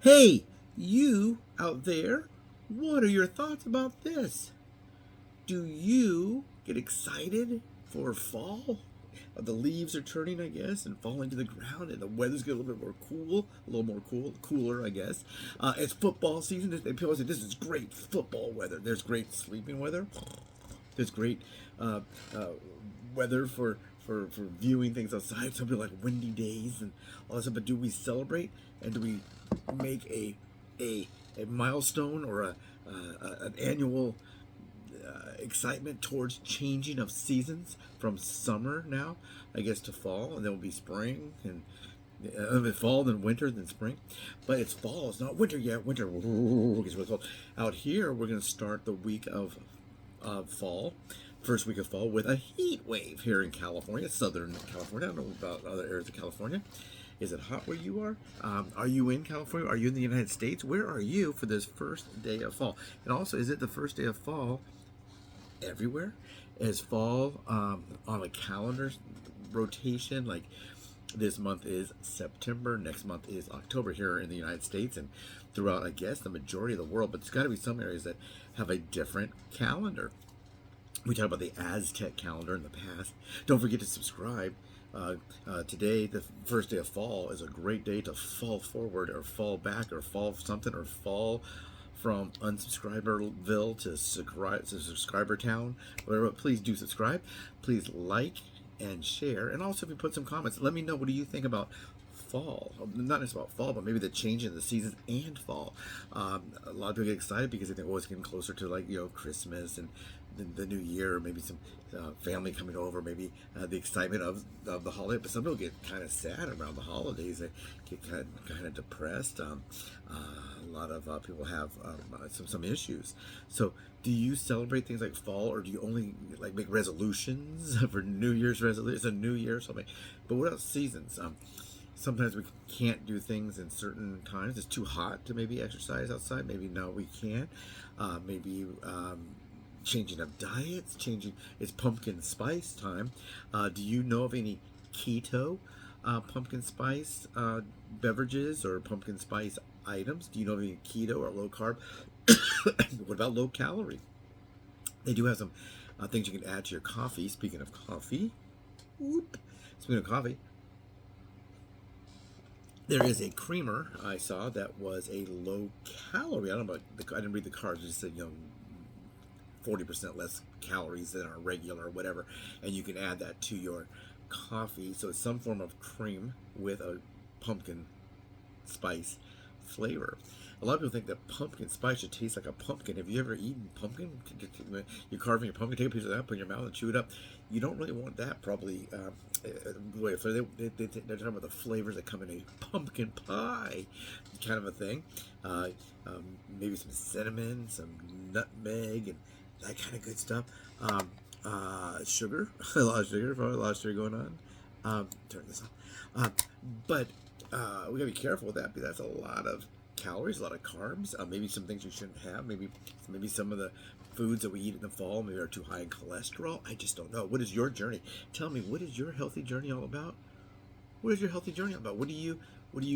Hey, you out there, what are your thoughts about this? Do you get excited for fall? The leaves are turning, I guess, and falling to the ground, and the weather's getting a little bit more cool, cooler, I guess. It's football season. People say this is great football weather. There's great sleeping weather. There's great uh, uh, weather for viewing things outside. Some people like windy days and all that stuff. But do we celebrate and do we make a milestone or an annual excitement towards changing of seasons from summer now, I guess, to fall, and then will be spring and fall, then winter, then spring. But it's fall. It's not winter yet. Winter gets really cold. Out here, we're going to start the week of fall, first week of fall, with a heat wave here in California, Southern California. I don't know about other areas of California. Is it hot where you are? Are you in California? Are you in the United States? Where are you for this first day of fall? And also, is it the first day of fall everywhere? Is fall on a calendar rotation? Like this month is September, next month is October here in the United States and throughout, I guess, the majority of the world. But there's got to be some areas that have a different calendar. We talked about the Aztec calendar in the past. Don't forget to subscribe. Today, the first day of fall, is a great day to fall forward or fall back or fall something or fall from unsubscriberville to subscriber town. Whatever. Please do subscribe. Please like and share. And also, if you put some comments, let me know, what do you think about fall? Not just about fall, but maybe the change in the seasons and fall. A lot of people get excited because they think, oh, it's getting closer to, like, Christmas and the new year, or maybe some family coming over, maybe the excitement of the holiday. But some people get kind of sad around the holidays. They get kind of depressed. A lot of people have some issues. So, do you celebrate things like fall, or do you only like make resolutions for New Year's resolution? It's a New Year or something. But what else? Seasons. Sometimes we can't do things in certain times. It's too hot to maybe exercise outside. Maybe no, we can't. Maybe changing of diets, it's pumpkin spice time. Do you know of any keto pumpkin spice beverages or pumpkin spice items? Do you know of any keto or low carb? What about low calorie? They do have some things you can add to your coffee. Speaking of coffee, speaking of coffee, there is a creamer I saw that was a low calorie. I don't know. I didn't read the carbs. It just said 40% less calories than our regular or whatever, and you can add that to your coffee. So it's some form of cream with a pumpkin spice flavor. A lot of people think that pumpkin spice should taste like a pumpkin. Have you ever eaten pumpkin? You're carving your pumpkin, take a piece of that, put in your mouth and chew it up. You don't really want that, probably. So they're talking about the flavors that come in a pumpkin pie kind of a thing. Maybe some cinnamon, some nutmeg, and that kind of good stuff. Sugar, a lot of sugar, probably a lot of sugar going on. Turn this off. But we gotta be careful with that, because that's a lot of calories, a lot of carbs. Maybe some things you shouldn't have. Maybe some of the foods that we eat in the fall maybe are too high in cholesterol. I just don't know. What is your journey? Tell me, what is your healthy journey all about? What is your healthy journey all about? What do you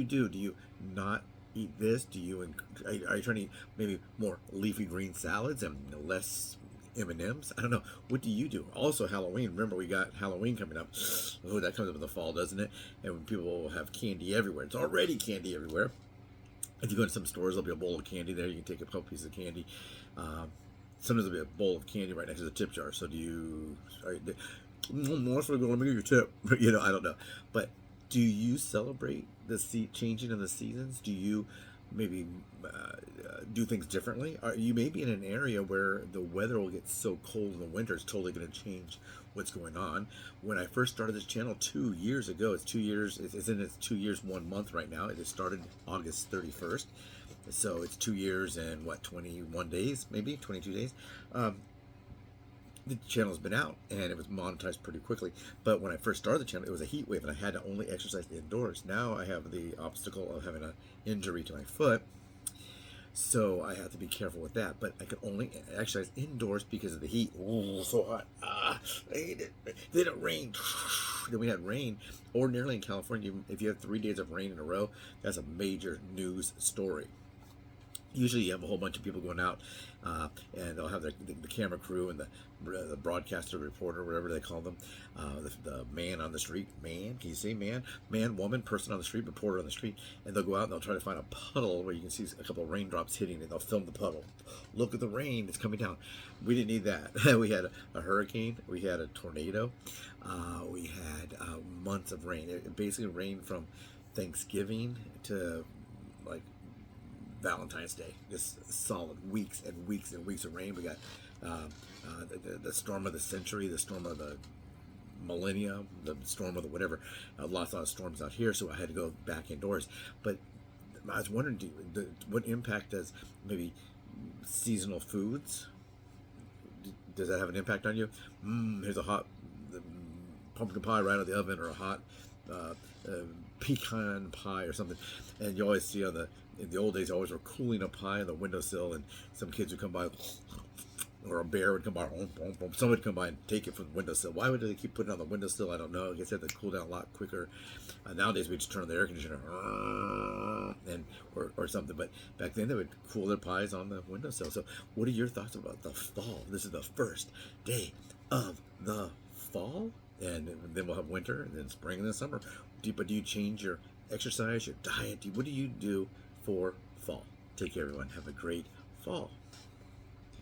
do? Do you not eat this? Are you trying to eat maybe more leafy green salads and less M&Ms? I don't know. What do you do? Also, Halloween. Remember, we got Halloween coming up. Oh, that comes up in the fall, doesn't it? And when people will have candy everywhere. It's already candy everywhere. If you go to some stores, there'll be a bowl of candy there. You can take a couple pieces of candy. Sometimes there'll be a bowl of candy right next to the tip jar. So let me give you a tip. I don't know. But do you celebrate the changing of the seasons? Do you maybe do things differently? You may be in an area where the weather will get so cold in the winter, it's totally going to change what's going on. When I first started this channel 2 years ago, it's 2 years, it's in its 2 years, 1 month right now. It started August 31st. So it's 2 years and 21 days, maybe 22 days. The channel's been out and it was monetized pretty quickly. But when I first started the channel, it was a heat wave and I had to only exercise indoors. Now I have the obstacle of having an injury to my foot, so I have to be careful with that. But I could only exercise indoors because of the heat. Ooh, so hot. I hate it. Then it rained. then we had rain. Ordinarily in California, if you have 3 days of rain in a row, that's a major news story. Usually you have a whole bunch of people going out, and they'll have the camera crew and the broadcaster, reporter, whatever they call them, the man on the street, man, can you say man, woman, person on the street, reporter on the street, and they'll go out and they'll try to find a puddle where you can see a couple of raindrops hitting it. They'll film the puddle. Look at the rain, it's coming down. We didn't need that. We had a hurricane, we had a tornado, we had months of rain. It basically rained from Thanksgiving to like Valentine's Day. Just solid weeks and weeks and weeks of rain. We got the storm of the century, the storm of the millennia, the storm of the whatever. Lots of storms out here, so I had to go back indoors. But I was wondering, what impact does maybe seasonal foods? Does that have an impact on you? Here's a hot pumpkin pie right out of the oven, or a hot pecan pie or something, and you always see in the old days, always were cooling a pie on the windowsill, and some kids would come by, or a bear would come by, someone would come by and take it from the windowsill. Why would they keep putting it on the windowsill? I don't know. I guess they have to cool down a lot quicker. Nowadays we just turn on the air conditioner and or something, but back then they would cool their pies on the windowsill. So what are your thoughts about the fall? This is the first day of the fall, and then we'll have winter, and then spring, and then summer. But do you change your exercise, your diet? What do you do for fall? Take care, everyone. Have a great fall.